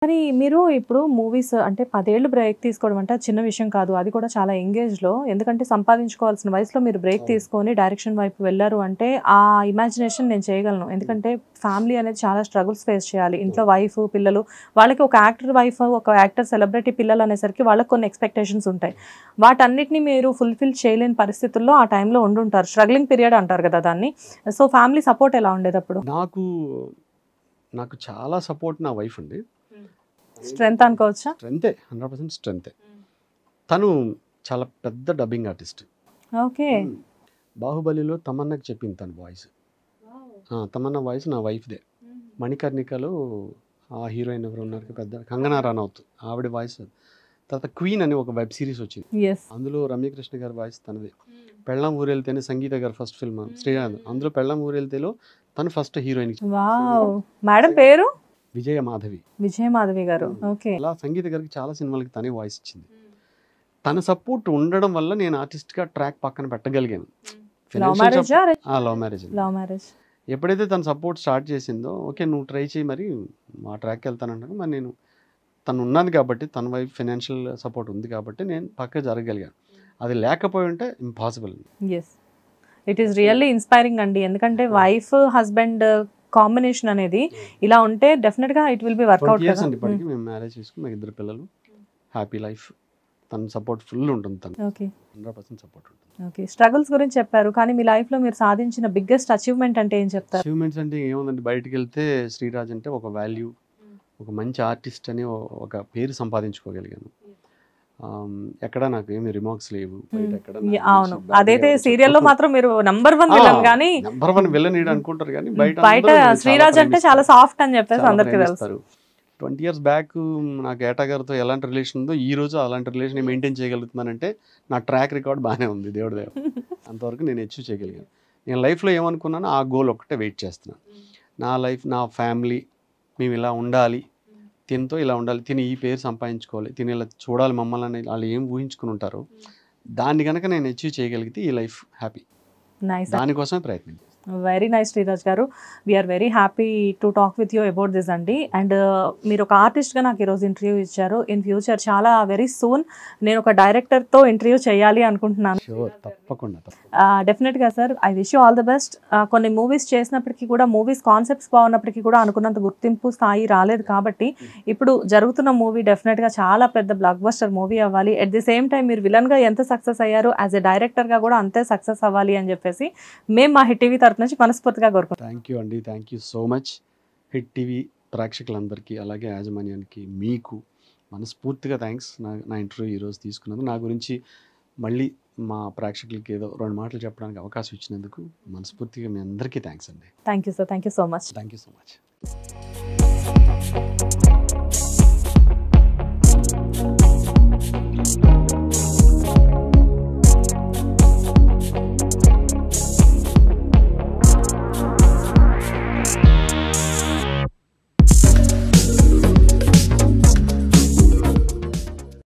కానీ మీరు ఇప్పుడు మూవీస్ అంటే 10 ఏళ్ళు బ్రేక్ తీసుకోవడం అంటే చిన్న విషయం కాదు. అది కూడా చాలా ఎంగేజ్‌లో. ఎందుకంటే సంపాదించుకోవాల్సిన వయసులో మీరు బ్రేక్ తీసుకొని డైరెక్షన్ వైపు వెళ్లారు అంటే ఆ ఇమాజినేషన్ నేను చేయగలను. ఎందుకంటే ఫ్యామిలీ అనేది చాలా స్ట్రగుల్స్ ఫేస్ చేయాలి. ఇంట్లో వైఫ్, పిల్లలు వాళ్ళకి ఒక యాక్టర్ వైఫ్, ఒక యాక్టర్ సెలబ్రిటీ పిల్లలు అనేసరికి వాళ్ళకి కొన్ని ఎక్స్‌పెక్టేషన్స్ ఉంటాయి. వాటన్నిటిని మీరు ఫుల్‌ఫిల్ చేయలేని పరిస్థితుల్లో ఆ టైంలో ఉండుంటారు. స్ట్రగ్లింగ్ పీరియడ్ అంటారు కదా దాన్ని. సో ఫ్యామిలీ సపోర్ట్ ఎలా ఉండేదప్పుడు? నాకు చాలా సపోర్ట్ నా వైఫ్ అండి. స్ట్రెంగ్త్ అనుకోవచ్చా? స్ట్రెంతే 100% స్ట్రెంతే. తను చాలా పెద్ద డబ్బింగ్ ఆర్టిస్ట్. ఓకే. బాహుబలిలో తమన్నాకి చెప్పింది తన వాయిస్. తమన్నా వాయిస్ నా వైఫ్దే. మణికర్ణికలో ఆ హీరోయిన్ ఎవరు ఉన్నారు పెద్ద కంగనా రనౌత్ ఆవిడ వాయిస్. తర్వాత క్వీన్ అని ఒక వెబ్ సిరీస్ వచ్చింది. అందులో రమ్యకృష్ణ గారి వాయిస్ తనదే. పెళ్ళాం ఊరెళ్తేనే సంగీత గారి ఫస్ట్ ఫిల్మ్ శ్రీనాథ్. అందులో పెళ్ళాం ఊరెళ్తేలో తను ఫస్ట్ హీరోయిన్. మేడం పేరు విజయ మాధవి. విజయ మాధవి గారు. ఓకే. అలా సంగీత గారికి చాలా సినిమాలకి తనే వాయిస్ ఇచ్చింది. తన సపోర్ట్ ఉండడం వల్ల నేను ఆర్టిస్ట్గా ట్రాక్ పక్కన పెట్టగలిగాను. లవ్ మ్యారేజా? Love marriage. Love marriage. ఎప్పుడైతే తన సపోర్ట్ స్టార్ట్ చేసిందో ఓకే నువ్వు ట్రై చేయి మరి మా ట్రాక్కి వెళ్తానంటాను. మరి నేను తను ఉన్నది కాబట్టి తన వైపు ఫైనాన్షియల్ సపోర్ట్ ఉంది కాబట్టి నేను పక్క జరగగలిగాను. అది లేకపోయి ఉంటే impossible. Yes, it is really inspiring అండి. ఎందుకంటే వైఫ్ హస్బెండ్ కాంబినేషన్ అనేది ఇలా ఉంటే డెఫినెట్గా ఇట్ విల్ బి వర్కౌట్. అండి ఇప్పటికి మేము మ్యారేజ్ చేసుకుని మాకు 2 పిల్లలు, హ్యాపీ లైఫ్. తన సపోర్ట్ ఫుల్ ఉంటుంది. తను 100% సపోర్ట్ ఉంటుంది. ఓకే. స్ట్రగుల్స్ గురించి చెప్పారు కానీ మీ లైఫ్లో మీరు సాధించిన బిగ్గెస్ట్ అచీవ్మెంట్ అంటే ఏం చెప్తారు? అచీవ్మెంట్స్ అంటే ఏముందండి, బయటికి వెళ్తే శ్రీరాజ్ అంటే ఒక వాల్యూ, ఒక మంచి ఆర్టిస్ట్ అని ఒక పేరు సంపాదించుకోగలిగాను. ఎక్కడ నాకు ఏమి రిమార్క్స్ లేవు. అవును, అదైతే సీరియల్లో మాత్రం మీరు నంబర్ 1 విలన్ గానీ నంబర్ 1 విలన్ అనుకుంటారు కానీ బయట శ్రీరాజ్ అంటే చాలా సాఫ్ట్ అని చెప్పేసి అందరికీ తెలుసు. 20 years బ్యాక్ నాకు ఏటా గారితో ఎలాంటి రిలేషన్ ఉందో ఈ రోజు అలాంటి రిలేషన్ మెయింటైన్ చేయగలుగుతున్నానంటే నా ట్రాక్ రికార్డ్ బాగానే ఉంది, దేవుడి దేవ. అంతవరకు నేను అచీవ్ చేయగలిగాను. నేను లైఫ్లో ఏమనుకున్నానో ఆ గోల్ ఒక్కటే వెయిట్ చేస్తున్నాను. నా లైఫ్, నా ఫ్యామిలీ, మేము ఇలా ఉండాలి, తినతో ఇలా ఉండాలి, తిని ఈ పేరు సంపాదించుకోవాలి, తిని ఇలా చూడాలి మమ్మల్ని వాళ్ళు ఏం ఊహించుకుని ఉంటారో దాన్ని కనుక నేను అచీవ్ చేయగలిగితే ఈ లైఫ్ హ్యాపీ. దానికోసమే ప్రయత్నం చేస్తాను. వెరీ నైస్ శ్రీరాజ్ గారు. We're very happy to talk with you about this అండి. అండ్ మీరు ఒక ఆర్టిస్ట్గా నాకు ఈరోజు ఇంటర్వ్యూ ఇచ్చారు. ఇన్ ఫ్యూచర్ చాలా వెరీ సూన్ నేను ఒక డైరెక్టర్తో ఇంటర్వ్యూ చేయాలి అనుకుంటున్నాను. తప్పకుండా. డెఫినెట్గా sir, I wish you all the best. కొన్ని మూవీస్ చేసినప్పటికీ కూడా మూవీస్ కాన్సెప్ట్స్ బాగున్నప్పటికీ కూడా అనుకున్నంత గుర్తింపు స్థాయి రాలేదు కాబట్టి ఇప్పుడు జరుగుతున్న మూవీ డెఫినెట్గా చాలా పెద్ద బ్లాక్ బస్టర్ మూవీ అవ్వాలి. అట్ ది సేమ్ టైం మీరు విలన్గా ఎంత సక్సెస్ అయ్యారో యాజ్ ఎ డైరెక్టర్గా కూడా అంతే సక్సెస్ అవ్వాలి అని చెప్పేసి మేము మా హిట్ టీవీ నుంచి మనస్ఫూర్తిగా కోరుకుంటాం. థ్యాంక్ యూ అండి, thank you so much. Hit TV ప్రేక్షకులందరికీ అలాగే యాజమాన్యానికి మీకు మనస్ఫూర్తిగా థ్యాంక్స్. నా ఇంటర్వ్యూ ఈరోజు తీసుకున్నందుకు, నా గురించి మళ్ళీ మా ప్రేక్షకులకి ఏదో 2 మాటలు చెప్పడానికి అవకాశం ఇచ్చినందుకు మనస్ఫూర్తిగా మీ అందరికీ థ్యాంక్స్ అండి. Thank you sir, thank you so much. Thank you so much.